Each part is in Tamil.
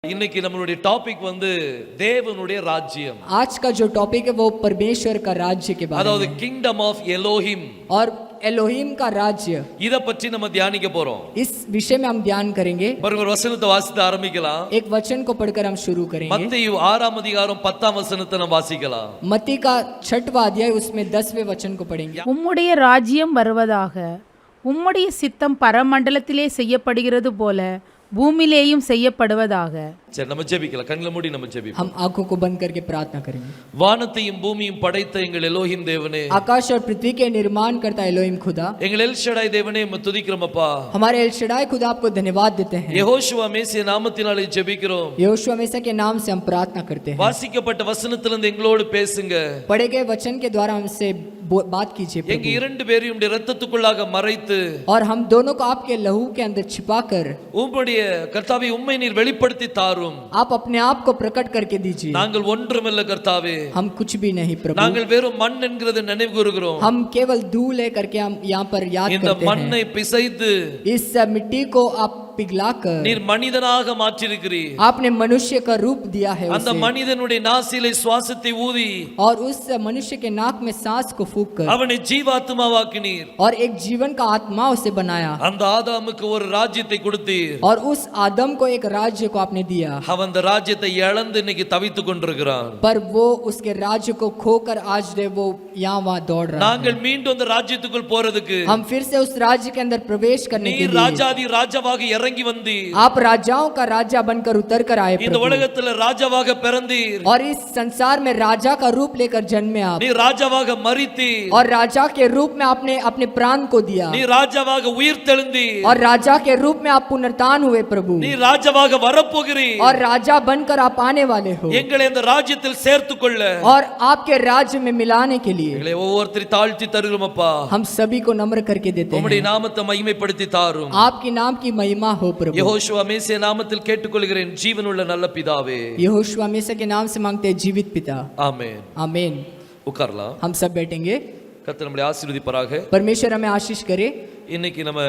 இன்னைக்கு நம்மளுடைய டாபிக் வந்து தேவனுடைய ராஜ்யம். आज का जो टॉपिक है वो परमेश्वर का राज्य के बारे அதாவது में கிங்டம் ஆஃப் எலோஹிம். और एलोहिम का राज्य, இத பற்றி நம்ம தியானிக்க போறோம். इस विषय में हम ध्यान करेंगे. பாருங்க, ஒரு வசனத்தை வாசித்து ஆரம்பிக்கலாம். एक वचन को पढ़कर हम शुरू करेंगे. மத்தேயு 6ஆம் அதிகாரம் 10ஆம் வசனத்தை நம்ம வாசிக்கலாம். मत्ती का 6वां अध्याय उसमें 10वें वचन को पढ़ेंगे. உம்முடைய ராஜ்யம் வருவதாக, உம்முடைய சித்தம் பரமண்டலத்திலே செய்யப்படுகிறது போல பூமியிலேயும் செய்யப்படுவதாக. சரி, நம்ம ஜெபிக்கலாம். கண்களை மூடி நம்ம ஜெபிப்போம். हम आंखों को बंद करके प्रार्थना करेंगे. வானத்தையும் பூமியையும் படைத்த எங்கள் எலோஹிம் தேவனே, आकाश और पृथ्वी के निर्माण करता एलोहिम खुदा, எங்கள் எல் ஷடாய் தேவனே உம்மை துதிக்கிறோம் அப்பா. हमारे एल शडाई खुदा आपको धन्यवाद देते हैं. யெகோஷுவா மேசியா நாமத்தினாலே ஜெபிக்கிறோம். यहोशू हमेशा के नाम से हम प्रार्थना करते हैं. வாசிக்கப்பட்ட வசனத்திலிருந்து எங்களோடு பேசுங்க. पढ़े गए वचन के द्वारा हमसे बात कीजिए எங்க प्रभु. இரண்டு பேரையும் உம்முடைய இரத்தத்துக்குள்ளாக மறைத்து और हम दोनों को आपके लहू के अंदर छिपाकर உம்முடைய கர்த்தாவே உம்மை நீர் வெளிப்படுத்தி தாரும். आप अपने आप को प्रकट करके दीजिए. நாங்கள் ஒன்றுமில்ல கர்த்தாவே, हम कुछ भी नहीं प्रभु, நாங்கள் வெறும் மண் என்கிறதை நினைவு கூறுகிறோம். हम केवल धूल है करके हम यहाँ पर याद இந்த करते हैं. மண்ணை பிசைத்து इस मिट्टी को आप पिघलाकर நீர் மனிதனாக மாற்றியிருக்கிறீர். आपने मनुष्य का रूप दिया है அந்த उसे, மனிதனுடைய நாசிலை சுவாசத்தை ஊதி और उस मनुष्य के नाक में सांस को फूंक कर அவனை ஜீவாத்மாவாக்கினீர். और एक जीवन का आत्मा उसे बनाया, அந்த ஆதாமுக்கு ஒரு ராஜ்யத்தை கொடுத்தீர். और उस आदम को एक राज्य को आपने दिया. அவன் அந்த ராஜ்யத்தை இழந்து இன்னைக்கு தவித்துக் கொண்டிருக்கிறான். पर वो उसके राज्य को खोकर आज वो यहाँ वहाँ दौड़ रहा है. நாங்கள் மீண்டும் அந்த ராஜ்யத்துக்குள் போறதுக்கு हम फिर से उस राज्य के अंदर प्रवेश करने के நீர் लिए ராஜாதி ராஜாவாக இறங்கி வந்தீர். आप राजाओं का राजा बनकर उतर कर आए இந்த प्रभु, உலகத்துல ராஜாவாக பிறந்தீர். और इस संसार में राजा का रूप लेकर जन्मे आप, நீ ராஜாவாக மரித்தீர். और राजा के रूप में आपने अपने प्राण को दिया, நீ ராஜாவாக உயிர்த்தெழுந்தீர். और राजा के रूप में आप पुनरुत्थान हुए प्रभु, நீ ராஜாவாக வரப்போகிறீர். और राजा बनकर आप आने वाले हो, எங்களை இந்த ராஜ்யத்தில் சேர்த்துக் கொள்ள और आपके राज्य में मिलाने के लिए எங்களை ஒவ்வொருத்தரை தாழ்த்தி தருகிறோம் அப்பா. हम सभी को नम्र करके देते உம்முடைய हैं. நாமத்தை மகிமைப்படுத்தி தாரும். आपके नाम की महिमा हो प्रभु. யெகோஷுவா மேசியா நாமத்தில் கேட்டுக்கொள்கிறேன் ஜீவனுள்ள நல்ல பிதாவே. यहोशू हमेशा के नाम से मांगते हैं जीवित पिता. ஆமென். आमीन. உட்காரலாம். हम सब बैठेंगे. கர்த்தர் நம்மளை ஆசீர்வதிப்பாராக. परमेश्वर हमें आशीष करे. இன்னைக்கு நம்ம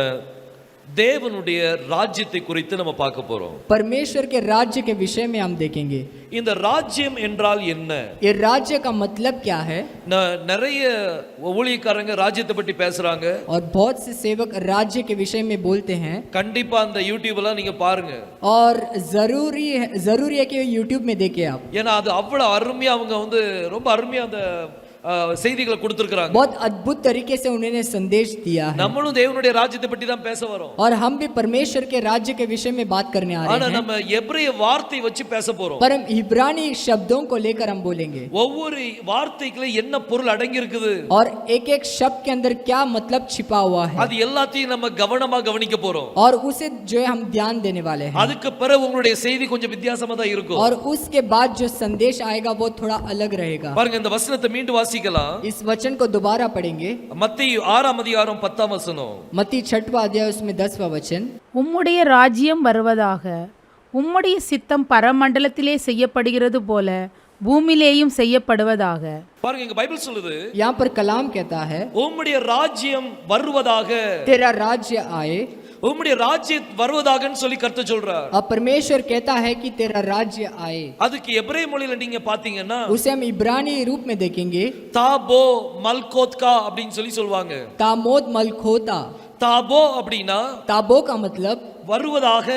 தேவனுடைய ராஜ்யத்தை குறித்து நம்ம பார்க்க போறோம். परमेश्वर के राज्य के विषय में हम देखेंगे. இந்த ராஜ்யம் என்றால் என்ன? ये राज्य का मतलब क्या है? நிறைய ஊழியக்காரங்க ராஜ்யத்தை பற்றி பேசுறாங்க. और बहुत से सेवक राज्य के विषय में बोलते हैं. கண்டிப்பா அந்த யூடியூப்லாம் நீங்க பாருங்க. और जरूरी है कि यूट्यूब में देखें आप. ஏன்னா அது அவ்வளவு அருமையா அவங்க வந்து ரொம்ப அருமையா அந்த செய்திகளை கொடுத்திருக்காங்க. बहुत अद्भुत तरीके से उन्होंने संदेश दिया है. நம்மளும் தேவனுடைய ராஜ்யத்தை பற்றி தான் பேச வரோம். और हम भी परमेश्वर के राज्य के विषय में बात करने आ ஆனா रहे हैं. நம்ம எபிரேய வார்த்தை வச்சு பேச போறோம். पर हम इब्रानी शब्दों को लेकर हम बोलेंगे. ஒவ்வொரு வார்த்தைக்குள்ள என்ன பொருள் அடங்கி இருக்குது, और एक एक शब्द के अंदर क्या मतलब छिपा हुआ है, அது எல்லாத்தையும் நம்ம கவனமா கவனிக்க போறோம். और उसे जो है हम ध्यान देने वाले हैं. அதுக்கு பிறகு உங்களுடைய செய்தி கொஞ்சம் வித்தியாசமா தான் இருக்கும். और उसके बाद जो संदेश आएगा वो थोड़ा अलग रहेगा. பாருங்க, இந்த வசனத்தை மீண்டும் வாசிக்கலாம். इस वचन को दोबारा पढ़ेंगे. மத்தேயு 6ஆம் அதிகாரம் 10ஆம் வசனம். मत्ती 6वां अध्याय उसमें 10वां वचन. உம்முடைய ராஜ்யம் வருவதாக, உம்முடைய சித்தம் பரமண்டலத்திலே செய்யப்படுகிறது போல பூமியிலேயும் செய்யப்படுவதாக. பாருங்க, இங்க பைபிள் சொல்லுது, यहाँ पर कलाम कहता है உம்முடைய ராஜ்யம் வருவதாக. तेरा राज्य आए. உம்முடைய ராஜ்யம் வருவதாகன்னு சொல்லி கர்த்தர் சொல்றார். और परमेश्वर कहता है कि तेरा राज्य आए. அதுக்கு எபிரேய மொழியில நீங்க பாத்தீங்கன்னா उसे हम इब्रानी रूप में देखेंगे. தாபோ மல்கோத்கா அப்படின்னு சொல்லி சொல்வாங்க. तामोद मलखोता. தாபோ அப்படின்னா ताबो का मतलब வருவதாக.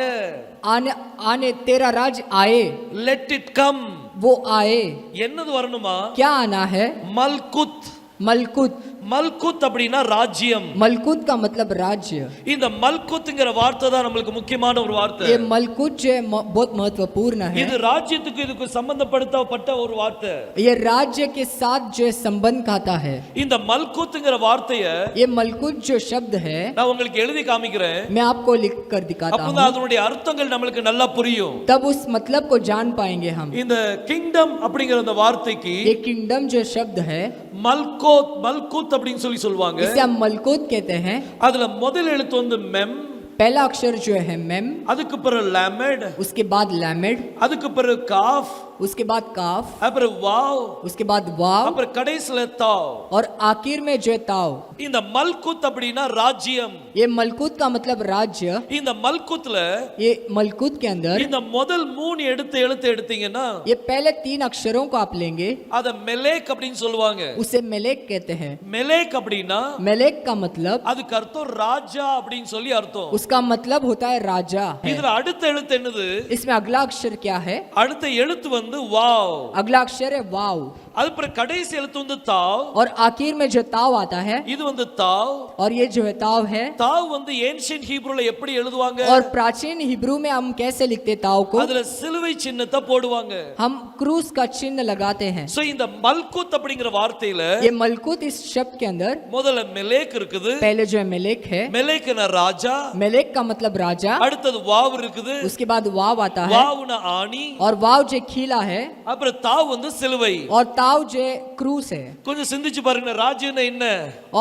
आने आने तेरा राज्य आए. Let it come. वो आए. என்னது வரணுமா? क्या आना है? மல்குத். मलकुत. மல்குத் அப்படின்னா ராஜ்யம். मलकुत का मतलब राज्य. இந்த மல்குத்ங்கிற வார்த்தை தான் நமக்கு முக்கியமான ஒரு வார்த்தை. ये मलकुत जो है बहुत महत्वपूर्ण है. இது ராஜ்யத்துக்கு இதுக்கு சம்பந்தப்படுத்தப்பட்ட ஒரு வார்த்தை. ये राज्य के साथ जो संबंध खाता है. இந்த மல்குத்ங்கிற வார்த்தையை ये मलकुत जो शब्द है நான் உங்களுக்கு எழுதி காமிக்கிறேன். मैं आपको लिख कर दिखाता हूँ. அப்பதான் அதனுடைய அர்த்தங்கள் நமக்கு நல்லா புரியும். तब उस मतलब को जान पाएंगे हम. இந்த கிங்டம் அப்படிங்கிற அந்த வார்த்தைக்கு ये किंगडम जो शब्द है மல்கோத் அப்படின்னு சொல்லி சொல்வாங்க. इसे हम मलकुत कहते हैं. அதுல முதல் எழுத்து வந்து மெம், पहला अक्षर जो है मेम, அதுக்கு பிறகு லமட், उसके बाद लैमेड, அதுக்கு பிறகு காஃப், उसके बाद काफ, அப்புறம் வாவ், उसके बाद वाव அப்புறம் கடைசில தாவ். और आखिर में जो है ताव. இந்த மல்குத் அப்படினா ராஜ்யம். ये मलकुत का मतलब राज्य. இந்த மல்குத்ல ये मलकुत के अंदर இந்த முதல் 3 எழுத்து எடுத்தீங்கன்னா ये पहले 3 अक्षरों को आप लेंगे, அத மெலேக் அப்படினு சொல்லுவாங்க. उसे मेलेक कहते हैं. மெலேக் அப்படினா मेलेक का मतलब, அதுக்கு அர்த்தம் ராஜா அப்படினு சொல்லி அர்த்தம். उसका मतलब होता है राजा. இதுல அடுத்த எழுத்து என்னது? इसमें अगला अक्षर क्या है? அடுத்த எழுத்து வந்து வாவ். अगला अक्षर है वाव. அதுக்கு கடைசி எழுத்து வந்து தாவ். और आखिर में जो ताव आता है, இது வந்து தாவ். और ये जो है ताव है. தாவ் வந்து ஏன்ஷியன்ட் ஹீப்ரூல எப்படி எழுதுவாங்க? और प्राचीन हिब्रू में हम कैसे लिखते ताव को? அதுல சிலுவை சின்னத்தை போடுவாங்க. हम क्रूस का चिन्ह लगाते हैं. சோ இந்த மல்குத் அப்படிங்கிற வார்த்தையில ये मलकुत इस शब्द के अंदर முதல்ல மெலேக் இருக்குது. पहले जो है मेलेक है. மெலேக்னா ராஜா. मेलेक का मतलब राजा. அடுத்து வாவ் இருக்குது. उसके बाद वाव आता है. வாவ்னா ஆணி. और वाव जो खीला है. அப்புறம் தாவ் வந்து சிலுவை. और ताव जो है क्रूस है. கொஞ்சம் சிந்திச்சு பாருங்க, ராஜ்யம்னா என்ன?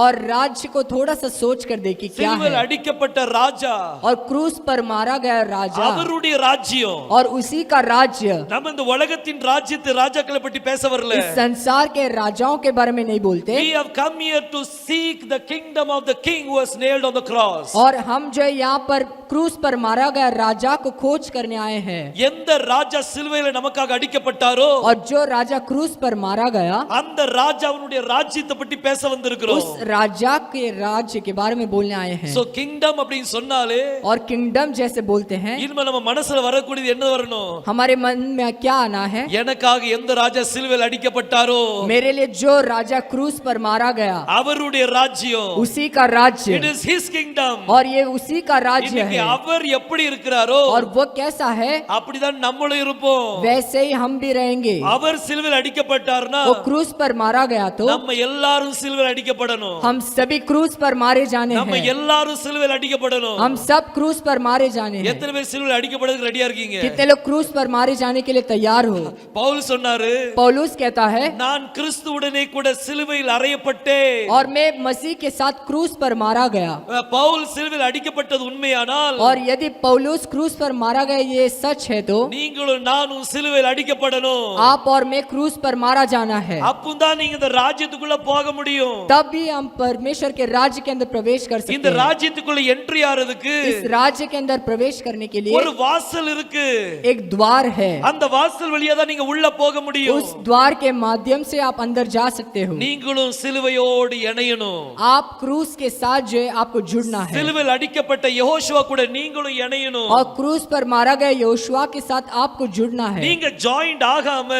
और राज्य को थोड़ा सा सोच कर देखिए क्या சிலுவையில் है. அடிக்கப்பட்ட ராஜா, और क्रूस पर मारा गया राजा, அவருடைய ராஜ்யம். और उसी का राज्य. நம்ம இந்த உலகத்தின் ராஜ்யத்தை ராஜாக்களை பற்றி பேச வரல. इस संसार के राजाओं के बारे में नहीं बोलते. We have come here to seek the kingdom of the king who was nailed on the cross. और हम जो है यहाँ पर क्रूस पर मारा गया राजा को खोज करने आए हैं. எந்த ராஜா சிலுவையில் நமக்காக அடிக்கப்பட்டாரோ, और जो राजा क्रूस पर मारा गया, அந்த ராஜாவுடைய ராஜ்யத்தை பற்றி பேச வந்திருக்கிறோம். उस राजा के राज्य के बारे में बोलने आए हैं. சோ கிங்டம் அப்படினு சொன்னாலே, और किंगडम जैसे बोलते हैं, இனிமே நம்ம மனசுல வரக்கூடியது என்ன வரணும்? हमारे मन में क्या आना है? எனக்காக எந்த ராஜா சிலுவையில் அடிக்கப்பட்டாரோ, मेरे लिए जो राजा क्रूस पर मारा गया, அவருடைய ராஜ்யம். उसी का राज्य. It is his kingdom. और ये उसी का राज्य இன்னைக்கு है. அவர் எப்படி இருக்கிறாரோ, और वो कैसा है, அப்படிதான் நம்மளும் இருப்போம். वैसे ही हम भी रहेंगे. அவர் சிலுவையில் அடிக்கப்பட்டார்னா, वो क्रूस पर मारा गया तो நம்ம எல்லாரும் சிலுவையில் அடிக்கப்படணும். हम सभी क्रूस पर मारे जाने நம்ம हैं. எல்லாரும் சிலுவையில் அடிக்கப்படணும். हम सब क्रूस पर मारे जाने हैं. எத்தனை பேர் சிலுவையில் அடிக்கப்படுறதுக்கு ரெடியா இருக்கீங்க? कितने लोग क्रूस पर मारे जाने के लिए तैयार हो? பவுல் சொன்னாரு, पौलुस कहता है, நான் கிறிஸ்துவுடனே கூட சிலுவையில் அறையப்பட்டேன். और मैं मसीह के साथ क्रूस पर मारा गया. பவுல் சிலுவையில் அடிக்கப்பட்டது உண்மையானால், और यदि पौलुस क्रूस पर मारा गया ये सच है तो நீங்களும் நானும் சிலுவையில் அடிக்கப்படணும். आप और मैं क्रूस पर मारा जाना है. அப்பதான் நீங்க இந்த ராஜ்யத்துக்குள்ள போக முடியும். तब भी हम परमेश्वर के राज्य के अंदर प्रवेश कर இந்த सकते हैं. ராஜ்யத்துக்குள்ள என்ட்ரி ஆறதுக்கு इस राज्य के अंदर प्रवेश करने के लिए ஒரு வாசல் இருக்கு. एक द्वार है. அந்த வாசல் வழியா தான் நீங்க உள்ள போக முடியும். उस द्वार के माध्यम से आप अंदर जा सकते हो. நீங்களும் சிலுவையோடு இணையணும். आप क्रूस के साथ जो है आपको जुड़ना है. சிலுவையில் அடிக்கப்பட்ட யெகோஷுவா கூட நீங்களும் இணையணும். और क्रूस पर मारा गया योशुआ के साथ आपको जुड़ना है. நீங்க ஜாயிண்ட் ஆகாம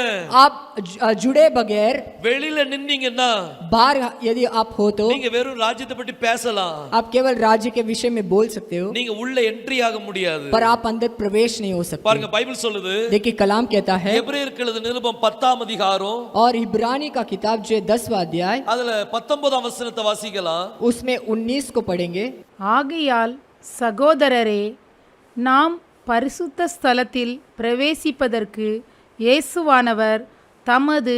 आप जुड़े बगैर வெளியில நின்னீங்கன்னா, बाहर यदि आप हो तो நீங்க வெறும் ராஜ்யத்தை பற்றி பேசலாம். आप केवल राज्य के विषय में बोल सकते हो, நீங்க உள்ள என்ட்ரி ஆக முடியாது. पर आप अंदर प्रवेश नहीं हो सकते. பாருங்க, பைபிள் சொல்லுது, देखिए कलाम कहता है, எபிரேயருக்கு எழுதின நிருபம் 10ஆம் அதிகாரம், और इब्रानी का किताब जो है 10वां अध्याय, அதுல 19ஆம் வசனத்தை வாசிக்கலாம். उसमें 19 को पढ़ेंगे. ஆகையால் சகோதரரே, நாம் பரிசுத்த ஸ்தலத்தில் பிரவேசிப்பதற்கு இயேசுவானவர் தமது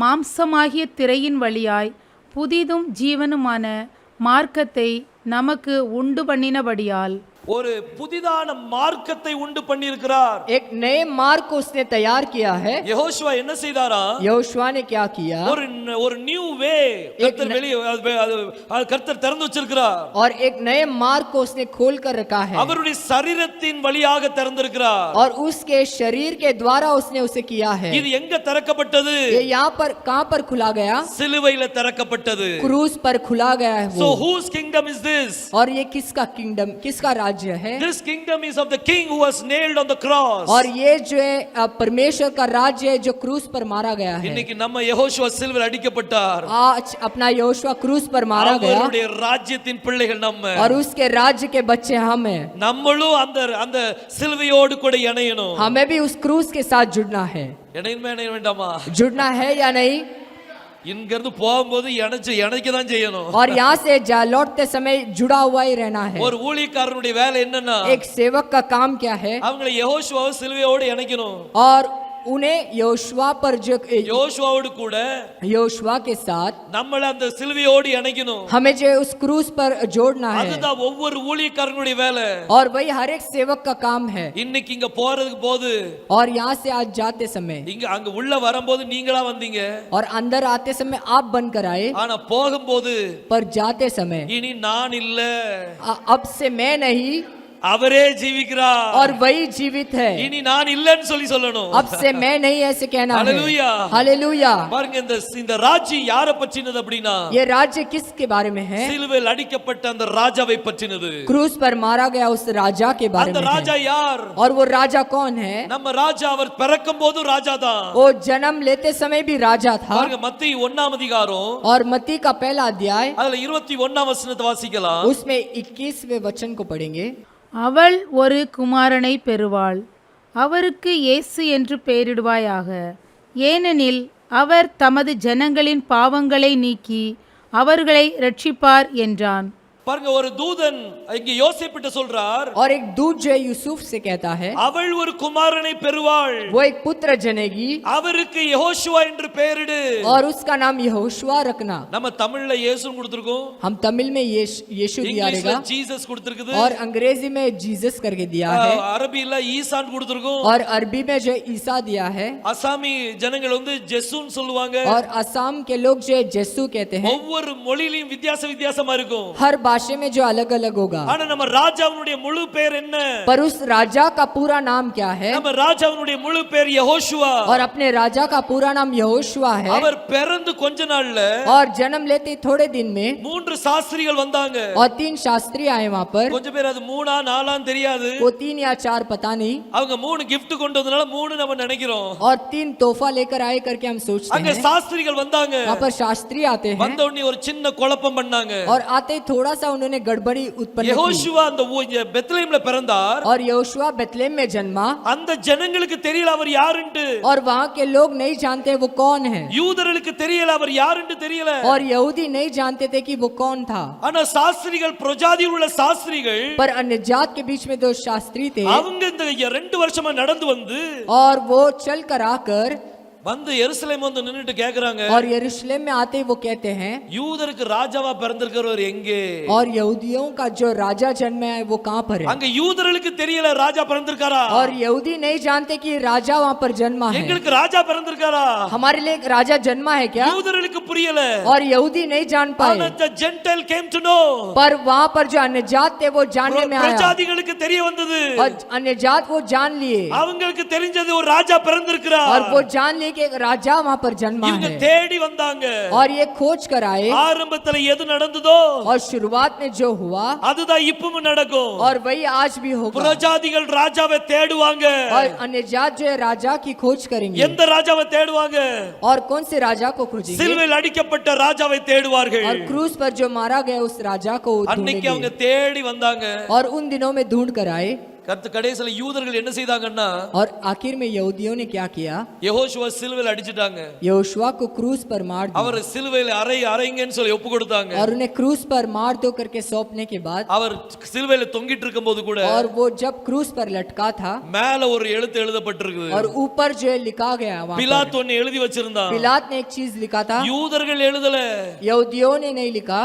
மாம்சமாகிய திரையின் வழியாய் புதிதும் ஜீவனுமான மார்க்கத்தை நமக்கு உண்டு பண்ணினபடியால் ஒரு புதிதான மார்க்கத்தை உண்டு பண்ணியிருக்கிறார். एक नए मार्ग को उसने तैयार किया है. யெகோஷுவா என்ன செய்தாரா? यहोशुआ ने क्या किया? ஒரு நியூ வே கர்த்தர் வெளியே கர்த்தர் திறந்து வச்சிருக்கிறார். और एक नए मार्ग को उसने खोल कर रखा है. அவருடைய சரீரத்தின் வழியாக திறந்திருக்கிறார். और उसके शरीर के द्वारा उसने उसे किया है. இது எங்க திறக்கப்பட்டது? ये यहाँ पर कहाँ पर खुला गया? சிலுவையில திறக்கப்பட்டது. क्रूस पर खुला गया है So वो. whose kingdom is this? और ये किसका किंगडम, किसका राज्य है? This kingdom is of the king who was nailed on the cross. और ये जो है परमेश्वर का राज्य है जो क्रूस पर मारा गया है. இன்னைக்கு நம்ம யெகோஷுவா சிலுவையில் அடிக்கப்பட்டார். आज अपना यहोशुआ क्रूस पर मारा गया. அவருடைய ராஜ்யத்தின் பிள்ளைகள் நம்ம. और उसके राज्य के बच्चे हम हैं. நம்மளும் அந்த சிலுவையோடு கூட இணையணும். हमें भी उस क्रूस के साथ जुड़ना है. இணைய வேண்டாமா? जुड़ना है या नहीं? இங்கிருந்து போகும்போது இணைக்க தான் செய்யணும். और यहाँ से लौटते समय जुड़ा हुआ ही रहना है. ஒரு ஊழியக்காரனுடைய வேலை என்னன்னா, एक सेवक का काम क्या है? அவங்களை யெகோஷுவா சிலுவையோடு இணைக்கணும். और उन्हें योशुआ पर जो யோசுவாவோடு கூட योशुआ के साथ நம்மள அந்த சிலுவையோடு இணைக்கணும். हमें जो उस क्रूस पर जोड़ना है அதுதான் ஒவ்வொரு ஊழியக்காரனுடைய வேலை. और वही हर एक सेवक का काम है। இன்னைக்கு இங்க போறதுக்கு போது और यहाँ से आज जाते समय இங்க அங்க உள்ள வரும்போது நீங்களா வந்தீங்க. और अंदर आते समय आप बनकर आए, ஆனா போகும்போது पर जाते समय இனி நான் இல்ல, अब से मैं नहीं அவரே ஜீவிக்கிறார். और वही जीवित है। இனி நான் இல்லன்னு சொல்லணும். अब से मैं नहीं ऐसे कहना है। Hallelujah hallelujah. பாருங்க இந்த ராஜ்யம் யாரை பற்றினது அப்படினா ये राज्य किसके बारे में है? சிலுவையில் அடிக்கப்பட்ட அந்த ராஜாவை பற்றினது. क्रूस पर मारा गया उस राजा के बारे அந்த में ராஜா है। யார்? और वो राजा कौन है? நம்ம ராஜா அவர் பிறக்கும் போது ராஜா தான். वो जन्म लेते समय भी राजा था। பாருங்க மத்தேயு 1ஆம் அதிகாரம் और मत्ती का पहला अध्याय அதுல 21ஆம் வசனத்தை வாசிக்கலாம். उसमें 21वें वचन को पढ़ेंगे। அவள் ஒரு குமாரனை பெறுவாள், அவருக்கு இயேசு என்று பெயரிடுவாயாக. ஏனெனில் அவர் தமது ஜனங்களின் பாவங்களை நீக்கி அவர்களை இரட்சிப்பார் என்றான். பாருங்க ஒரு தூதன் இங்க யோசேப்பிட்ட சொல்றார், और एक दूत जो यूसुफ से कहता है அவள் ஒரு குமாரனை பெறுவாள், वो एक पुत्र जनेगी அவருக்கு யெகோஷுவா என்று பெயரிடு. और उसका नाम यहोशुआ रखना। நம்ம தமிழ்ல இயேசு கொடுத்திருக்கோம், हम तमिल में यीशु दिया இங்கிலீஷ்ல रहेगा ஜீசஸ் கொடுத்திருக்குது, और अंग्रेजी में जीसस करके दिया है அரபில ஈசான் கொடுத்திருக்கோம், और अरबी में जो ईसा दिया है அசாமி ஜனங்கள் வந்து ஜெசுன்னு சொல்லுவாங்க. और असम के लोग जो जेसु कहते हैं। ஒவ்வொரு மொழியிலும் வித்தியாசமா இருக்கும். हर भाषा में जो अलग अलग होगा। ஆனா நம்ம ராஜாவுடைய முழு பேர் என்ன? पर उस राजा का पूरा नाम क्या है? நம்ம ராஜாவுடைய முழு பேர் யெகோஷுவா. और अपने राजा का पूरा नाम यहोशुआ है। அவர் பிறந்து கொஞ்ச நாள்ல और जन्म लेते थोड़े दिन में 3 சாஸ்திரிகள் வந்தாங்க. और 3 शास्त्री आए वहाँ पर। கொஞ்ச பேர் அது 3ஆ 4ஆன்னு தெரியாது. वो 3 या 4 पता नहीं। அவங்க 3 gift கொண்டு வந்தனால 3 நம்ம நினைக்கிறோம். और 3 तोहफा लेकर आए करके हम सोचते அங்க हैं। சாஸ்திரிகள் வந்தாங்க. वहाँ पर शास्त्री आते हैं வந்த உடனே ஒரு சின்ன குழப்பம் பண்ணாங்க. और आते ही थोड़ा सा उन्होंने गड़बड़ी उत्पन्न की। யெகோஷுவா அந்த பெத்லெஹேம்ல பிறந்தார். और यहोशुआ बेतलेहम में जन्मा। அந்த ஜனங்களுக்கு தெரியல அவர் யாருன்னு. और वहाँ के लोग नहीं जानते वो कौन है। யூதர்களுக்கு தெரியல அவர் யாருன்னு தெரியல. और यहूदी नहीं जानते थे कि वो कौन था। ஆனா சாஸ்திரிகள் பிரஜாதியில் உள்ள சாஸ்திரிகள் पर अन्य जात के बीच में 2 शास्त्री थे। அவங்க இந்த 2 வருஷமா நடந்து வந்து और वो चल कर आकर வந்து எருசலேம் வந்து நின்னுட்டு கேக்குறாங்க, और यरूशलेम में आते ही वो कहते हैं யூதருக்கு ராஜாவா பிறந்திருக்கிறவர் எங்கே? और यहूदियों का जो राजा जन्मा है वो कहाँ पर है? அங்க யூதர்களுக்கு தெரியல ராஜா பிறந்திருக்காரா. और यहूदी नहीं जानते कि राजा वहाँ पर जन्मा है। எங்களுக்கு ராஜா பிறந்திருக்காரா. हमारे लिए एक राजा जन्मा है क्या? யூதர்களுக்கு புரியல. और यहूदी नहीं जान पाए। the gentile came to know. पर वहाँ पर जो अन्य जात थे वो जानने में आया। பிரஜாதிகளுக்கு தெரிய வந்தது. और अन्य जात वो जान लिए। அவங்களுக்கு தெரிஞ்சது ஒரு ராஜா பிறந்திருக்கிறார். और वो जान लिए कि एक राजा वहाँ पर जन्मा இவங்க है। தேடி வந்தாங்க. और ये खोज कर आए। ஆரம்பத்துல எது நடந்ததோ और शुरुआत में जो हुआ அதுதான் இப்பவும் நடக்கும். और वही आज भी होगा। பிரஜாதிகள் ராஜாவை தேடுவாங்க. और अन्य जात जो है राजा की खोज करेंगे। எந்த ராஜாவை தேடுவாங்க? और कौन से राजा को खोजेंगे? சிலுவையில் அடிக்கப்பட்ட ராஜாவை தேடுவார்கள். और क्रूस पर जो मारा गया उस राजा को அன்னைக்கு அவங்க ढूंढेंगे। தேடி வந்தாங்க. और उन दिनों में ढूंढ कर आए। கடைசில யூதர்கள் என்ன செய்தாங்கன்னா, और आखिर में यहूदियों ने क्या किया? யெகோஷுவா சிலுவையில் அடிச்சிட்டாங்க. यहोशुआ को क्रूस पर मार दिया। அவர் சிலுவையில் அறைங்கன்னு சொல்லி ஒப்பு கொடுத்தாங்க. और उन्हें क्रूस पर मार दो करके सौंपने के बाद அவர் சிலுவையில் தொங்கிட்டு இருக்கும்போது கூட और वो जब क्रूस पर लटका था மேல ஒரு எழுத்து எழுதப்பட்டிருக்குது. और ऊपर जो है लिखा गया वहाँ பிலாத் पर। ஒன்னு எழுதி வச்சிருந்தான். पिलात ने एक चीज लिखा था, யூதர்கள் எழுதல, यहूदियों ने नहीं लिखा।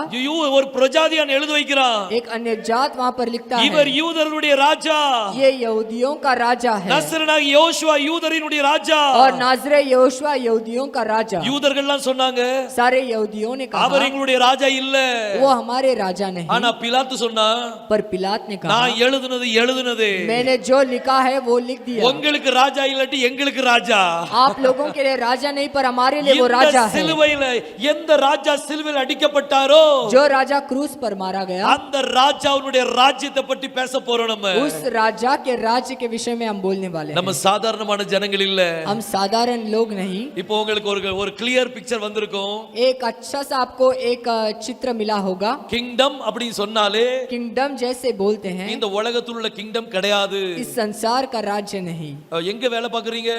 ஒரு பிரஜாதியான் எழுதி வைக்கிறான். एक अन्य जात वहाँ पर लिखता இவர் है, யூதர்களுடைய ராஜா. ये यहूदियों का राजा है। நசரேனாகிய யோசுவா யூதரினுடைய ராஜா. और नाजरे यहोशुआ यहूदियों का राजा। யூதர்கள்லாம் சொன்னாங்க, सारे यहूदियों ने कहा அவர் எங்களுடைய ராஜா இல்ல. वो हमारे राजा नहीं। ஆனா பிலாத்து சொன்னா, पर पिलात ने कहा, நான் எழுதுனது मैंने जो लिखा है वो लिख दिया। உங்களுக்கு ராஜா இல்லாட்டி எங்களுக்கு ராஜா. आप लोगों के लिए राजा नहीं पर हमारे लिए वो இந்த राजा है। சிலுவையில எந்த ராஜா சிலுவையில் அடிக்கப்பட்டாரோ जो राजा क्रूस पर मारा गया அந்த ராஜாவுடைய ராஜ்யத்தை பற்றி பேச போறோம். நம்ம उस राजा के राज्य के विषय में हम बोलने वाले நம்ம हैं। சாதாரணமான ஜனங்கள் இல்ல. हम साधारण लोग नहीं। இப்போ உங்களுக்கு ஒரு கிளியர் பிக்சர் வந்திருக்கும். एक अच्छा सा आपको एक चित्र मिला होगा। கிங்டம் அப்படி சொன்னாலே किंगडम जैसे बोलते हैं, இந்த உலகத்தில் உள்ள கிங்டம் கிடையாது. इस संसार का राज्य नहीं। எங்க வேலை பாக்குறீங்க?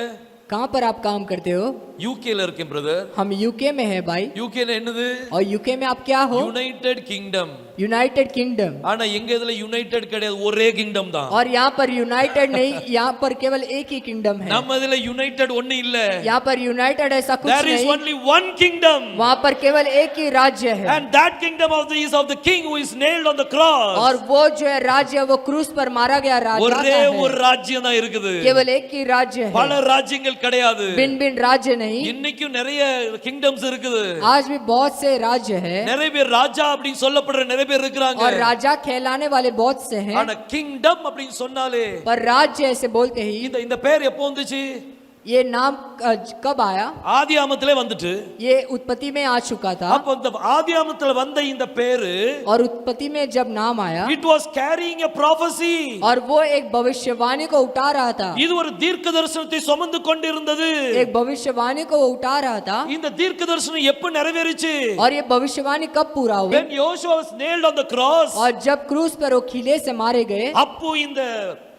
कहाँ पर आप काम करते हो? யூகேல இருக்கேன் பிரதர். हम यूके में है भाई. யூகேல என்னது? और यूके में आप क्या हो? United kingdom. United kingdom. ஆனா எங்க இதுல யுனைடெட் கிடையாது, ஒரே கிங்டம் தான். और यहाँ पर यूनाइटेड नहीं, यहाँ पर केवल एक ही किंगडम है. நம்ம இதுல யுனைடெட் ஒண்ணு இல்ல. यहाँ पर यूनाइटेड ऐसा कुछ There is नहीं. only one kingdom. वहाँ पर केवल एक ही राज्य है. And that kingdom is of the king who is nailed on the cross. और वो जो है राज्य वो क्रूस पर मारा गया राजा का ஒரே है. ஒரு ராஜ்யம் தான் இருக்குது. केवल एक ही राज्य है. பல ராஜ்யங்கள் கிடையாது. भिन्न भिन्न राज्य नहीं. இன்னைக்கும் நிறைய கிங்டம்ஸ் இருக்குது. आज भी बहुत से राज्य है. நிறைய பேர் ராஜா அப்படி சொல்லப்படுற நிறைய பேர் இருக்காங்க. और राजा कहलाने वाले बहुत से हैं. ஆனா கிங்டம் அப்படி சொன்னாலே पर राज्य ऐसे बोलते ही இந்த பேர் எப்போ வந்துச்சு? ये नाम कब आया? ஆதியாமத்திலே வந்துட்டு. ये उत्पत्ति में आ चुका था. அப்ப இந்த ஆதியாமத்துல வந்த இந்த பேரு और उत्पत्ति में जब नाम आया it was carrying a prophecy. और वो एक भविष्यवाणी को उठा रहा था. இது ஒரு தீர்க்க தரிசனத்தை சுமந்து கொண்டிருந்தது. एक भविष्यवाणी को वो उठा रहा था. இந்த தீர்க்க தரிசனம் எப்ப நிறைவேறிச்சு? और ये भविष्यवाणी कब पूरा हुआ? when Joshua was nailed on the cross. और जब क्रूस पर वो खीले से मारे गए அப்போ இந்த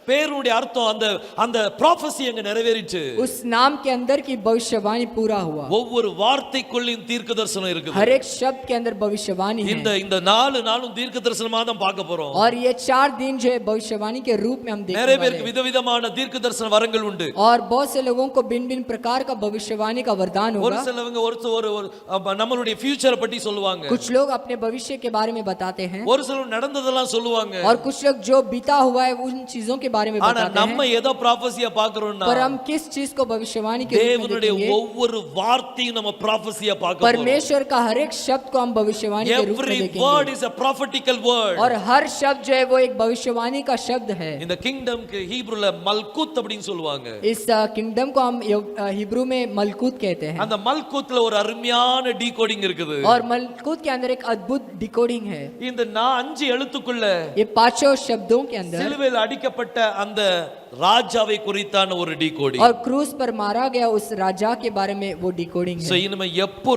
பேருடைய அர்த்தம் அந்த prophecy அங்க நிறைவேறிச்சு. उस नाम के अंदर की भविष्यवाणी पूरा हुआ. ஒவ்வொரு வார்த்தைக்குள்ளும் தீர்க்க தரிசனம் இருக்குது. हर एक शब्द के अंदर भविष्यवाणी है. இந்த 4 நாளும் தீர்க்க தரிசனமா தான் பார்க்க போறோம். और ये 4 दिन जो है भविष्यवाणी के रूप में हम நிறைய देखने वाले பேருக்கு हैं. விதவிதமான தீர்க்க தரிசன வரங்கள் உண்டு. और बहुत से लोगों को भिन्न भिन्न प्रकार का भविष्यवाणी का वरदान ஒரு होगा. சிலவங்க ஒரு நம்மளுடைய ஃபியூச்சரை பத்தி சொல்லுவாங்க. कुछ लोग अपने भविष्य के बारे में बताते हैं. ஒரு சிலர் நடந்ததெல்லாம் சொல்லுவாங்க. और कुछ लोग जो बीता हुआ है उन चीजों के बारे में ஆனா बताते हैं. நம்ம ஏதோ ப்ராஃபஸியா பார்க்கறோம்னா पर हम किस चीज को भविष्यवाणी के रूप में தேவனுடைய देखेंगे? ஒவ்வொரு வார்த்தையும் நம்ம ப்ராஃபஸியா பார்க்க போறோம். परमेश्वर का हर एक शब्द को हम भविष्यवाणी के रूप में Every देखेंगे. word is a prophetical word. और हर शब्द जो है वो एक भविष्यवाणी का शब्द है. இந்த கிங்டம்க்கு ஹீப்ரூல மல்குத் அப்படினு சொல்லுவாங்க. इस किंगडम को हम हिब्रू में मलकूत कहते हैं. அந்த மல்குத்ல ஒரு அருமையான டீகோடிங் இருக்குது. और मलकूत के अंदर एक अद्भुत डिकोडिंग है. இந்த 5 எழுத்துக்குள்ள ये पांचों शब्दों के अंदर சிலுவையில் அடிக்கப்பட்ட அந்த ராஜாவை குறித்தான ஒரு டீகோடிங். और क्रूस पर मारा गया उस राजा के बारे में वो डिकोडिंग சோ है. இனிமே எப்போ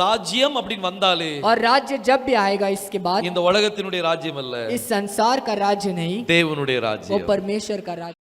ராஜ்யம் அப்படினு வந்தாலே और राज्य जब भी आएगा इसके बाद இந்த உலகத்தினுடைய ராஜ்யம் அல்ல, इस संसार का राज्य नहीं, தேவனுடைய वो ராஜ்யம். परमेश्वर का राज्य